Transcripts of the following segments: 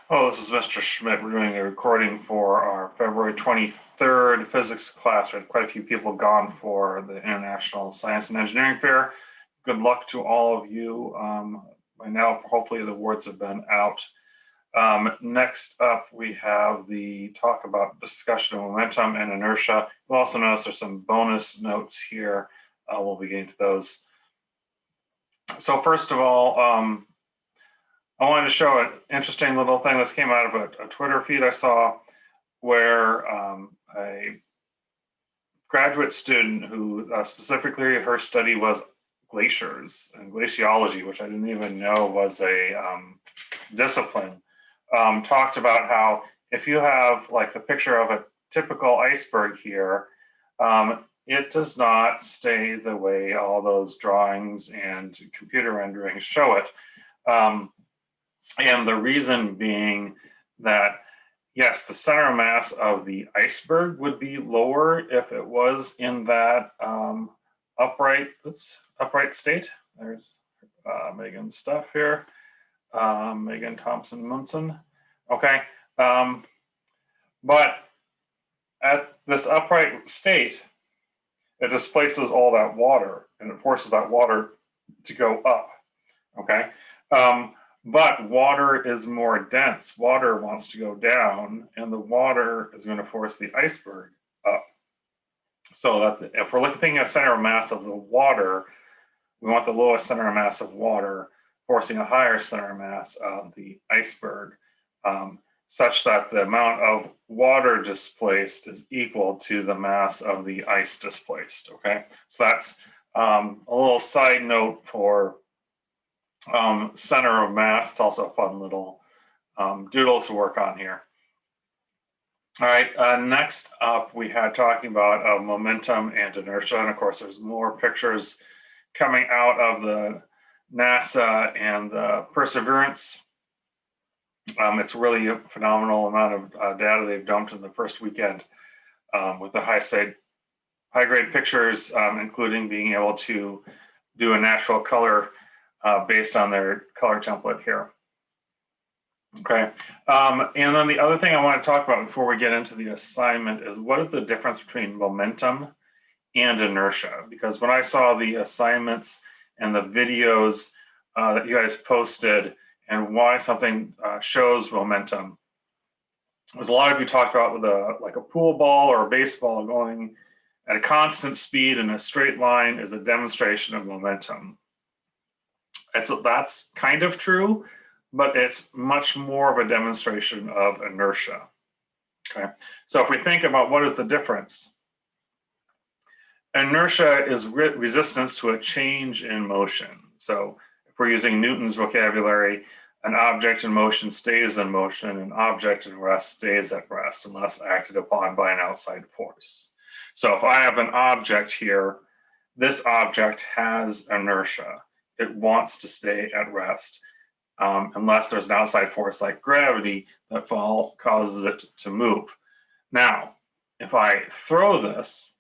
Hello, this is Mr. Schmidt. We're doing a recording for our February 23rd physics class. We had quite a few people gone for the International Science and Engineering Fair. Good luck to all of you. By now, hopefully the words have been out. Next up, we have the talk about discussion of momentum and inertia. You'll also notice there's some bonus notes here. We'll be getting to those. So first of all, I wanted to show an interesting little thing. This came out of a Twitter feed I saw where a graduate student who specifically her study was glaciers and glaciology, which I didn't even know was a discipline, talked about how if you have like the picture of a typical iceberg here, it does not stay the way all those drawings and computer renderings show it. And the reason being that, yes, the center mass of the iceberg would be lower if it was in that upright state. There's Megan's stuff here. Megan Thompson-Munson. Okay. But at this upright state, it displaces all that water and it forces that water to go up. Okay. But water is more dense. Water wants to go down, and the water is going to force the iceberg up. So that if we're looking at center of mass of the water, we want the lowest center of mass of water forcing a higher center of mass of the iceberg, such that the amount of water displaced is equal to the mass of the ice displaced. Okay, so that's a little side note for center of mass. It's also a fun little doodle to work on here. All right, next up we had talking about momentum and inertia, and of course there's more pictures coming out of the NASA and the Perseverance. It's really a phenomenal amount of data they've dumped in the first weekend with the high-grade pictures, including being able to do a natural color based on their color template here. Okay, and then the other thing I want to talk about before we get into the assignment is what is the difference between momentum and inertia? Because when I saw the assignments and the videos that you guys posted and why something shows momentum, as a lot of you talked about with like a pool ball or a baseball going at a constant speed in a straight line is a demonstration of momentum. That's kind of true, but it's much more of a demonstration of inertia. Okay, so if we think about what is the difference, inertia is resistance to a change in motion. So if we're using Newton's vocabulary, an object in motion stays in motion, an object in rest stays at rest unless acted upon by an outside force. So if I have an object here, this object has inertia. It wants to stay at rest unless there's an outside force like gravity that causes it to move. Now, if I throw this,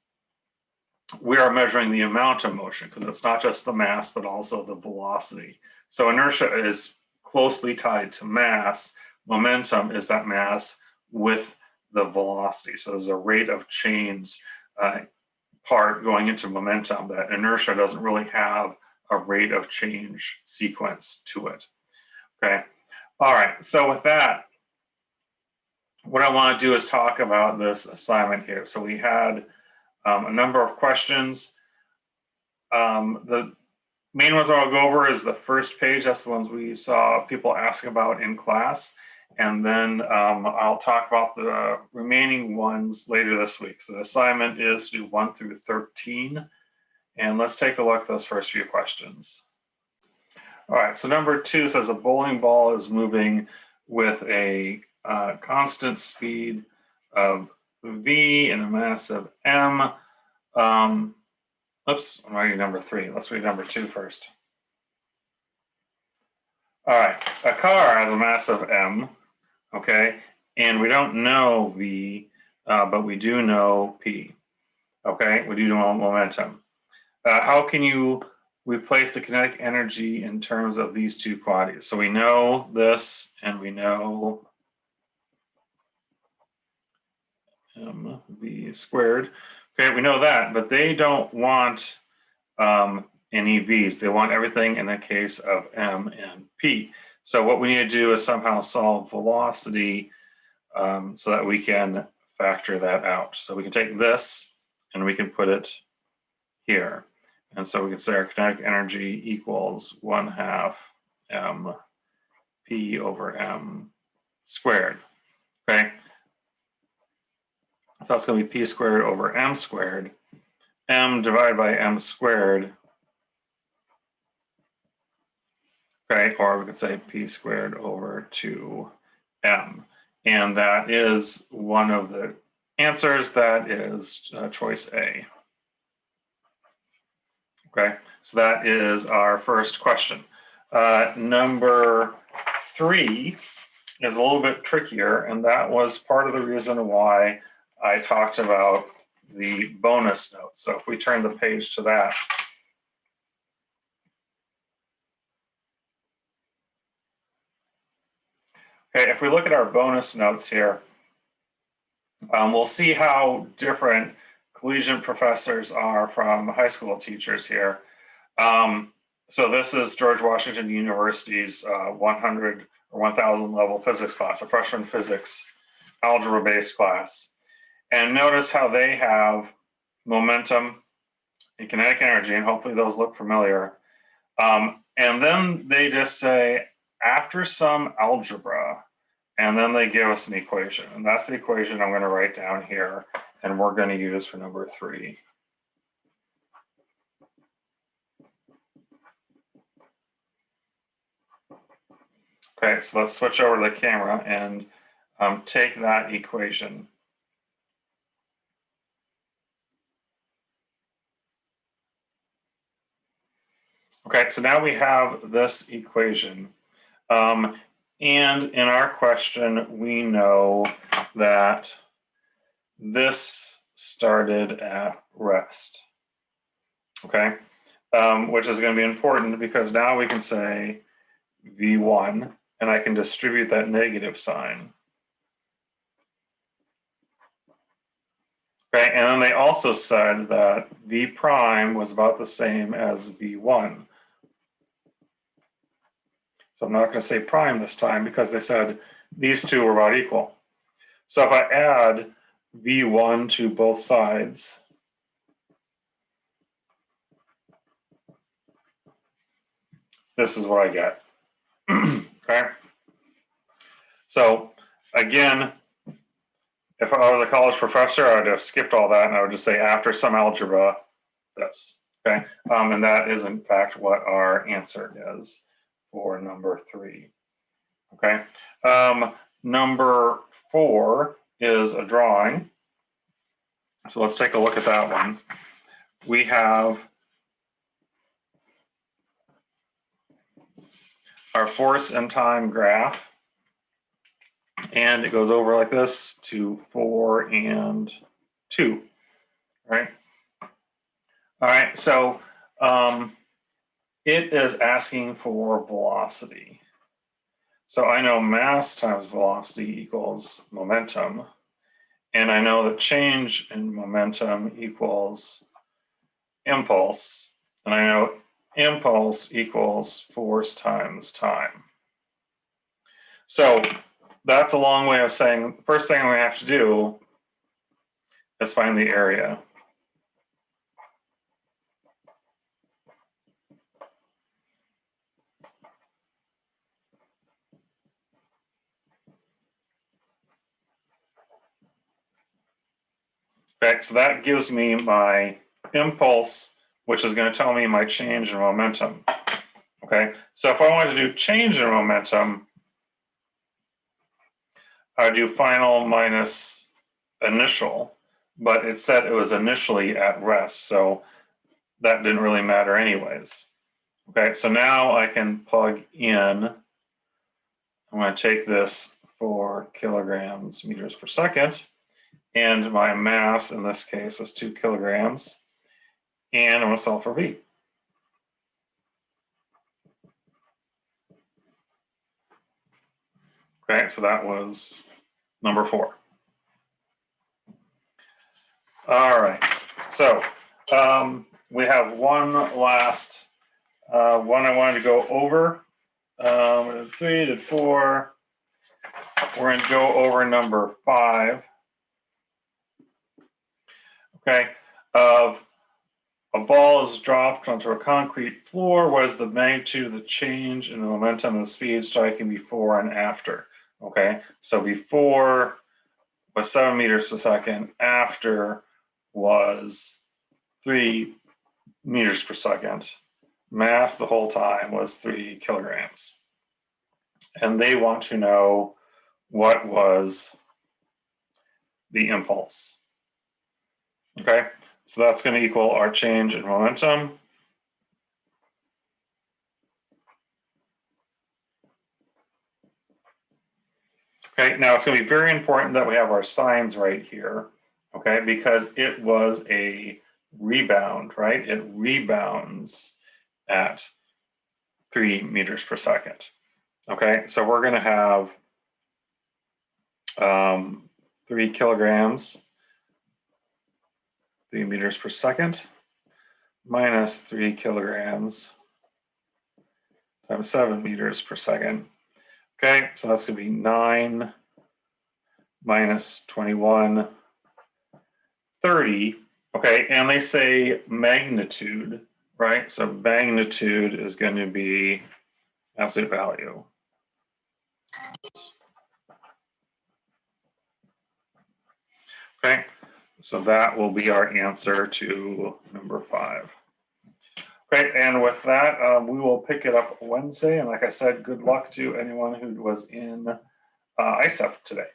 we are measuring the amount of motion because it's not just the mass, but also the velocity. So inertia is closely tied to mass. Momentum is that mass with the velocity. So there's a rate of change part going into momentum that inertia doesn't really have a rate of change sequence to it. Okay. All right. So with that, what I want to do is talk about this assignment here. So we had a number of questions. The main ones I'll go over is the first page. That's the ones we saw people ask about in class. And then I'll talk about the remaining ones later this week. So the assignment is to do 1 through 13. And let's take a look at those first few questions. All right, so number 2 says a bowling ball is moving with a constant speed of v and a mass of m. Oops, I'm writing number 3. Let's read number 2 first. All right, a car has a mass of m, okay, and we don't know v, but we do know p, okay? We do know momentum. How can you replace the kinetic energy in terms of these two quantities? So we know this and we know mv squared. Okay, we know that, but they don't want any v's. They want everything in the case of m and p. So what we need to do is somehow solve velocity so that we can factor that out. So we can take this and we can put it here. And so we can say our kinetic energy equals 1/2 m p over m squared. Okay. So that's going to be p squared over m squared. M divided by m squared. Okay, or we could say p squared over 2m. And that is one of the answers. That is choice A. Okay, so that is our first question. Number 3 is a little bit trickier, and that was part of the reason why I talked about the bonus notes. So if we turn the page to that. Okay, if we look at our bonus notes here, we'll see how different collegiate professors are from high school teachers here. So this is George Washington University's 100 or 1000 level physics class, a freshman physics algebra-based class. And notice how they have momentum and kinetic energy, and hopefully those look familiar. And then they just say, after some algebra, and then they give us an equation. And that's the equation I'm going to write down here, and we're going to use for number 3. Okay, so let's switch over to the camera and take that equation. Okay, so now we have this equation. And in our question, we know that this started at rest. Okay, which is going to be important because now we can say V1, and I can distribute that negative sign. Okay, and then they also said that V prime was about the same as V1. So I'm not going to say prime this time because they said these two were about equal. So if I add V1 to both sides, this is what I get. Okay. So again, if I was a college professor, I would have skipped all that and I would just say after some algebra, this. Okay. And that is in fact what our answer is for number 3. Okay. Number 4 is a drawing. So let's take a look at that one. We have our force and time graph, and it goes over like this to 4 and 2, right? All right, so it is asking for velocity. So I know mass times velocity equals momentum, and I know that change in momentum equals impulse, and I know impulse equals force times time. So that's a long way of saying the first thing we have to do is find the area. Okay, so that gives me my impulse, which is going to tell me my change in momentum. Okay, so if I wanted to do change in momentum, I would do final minus initial, but it said it was initially at rest, so that didn't really matter anyways. Okay, so now I can plug in, I'm going to take this for kilograms meters per second, and my mass in this case was 2 kilograms, and I'm going to solve for V. Okay, so that was number 4. All right, so we have one last one I wanted to go over. 3 to 4. We're going to go over number 5. Okay, of a ball is dropped onto a concrete floor. What is the magnitude of the change in the momentum and the speed striking before and after? Okay, so before was 7 meters per second, after was 3 meters per second. Mass the whole time was 3 kilograms. And they want to know what was the impulse. Okay, so that's going to equal our change in momentum. Okay, now it's going to be very important that we have our signs right here, okay, because it was a rebound, right? It rebounds at 3 meters per second. Okay, so we're going to have 3 kilograms, 3 meters per second, minus 3 kilograms times 7 meters per second. Okay, so that's going to be 9 minus 21, 30. Okay, and they say magnitude, right? So magnitude is going to be absolute value. Okay, so that will be our answer to number 5. Okay, and with that, we will pick it up Wednesday. And like I said, good luck to anyone who was in ISEF today.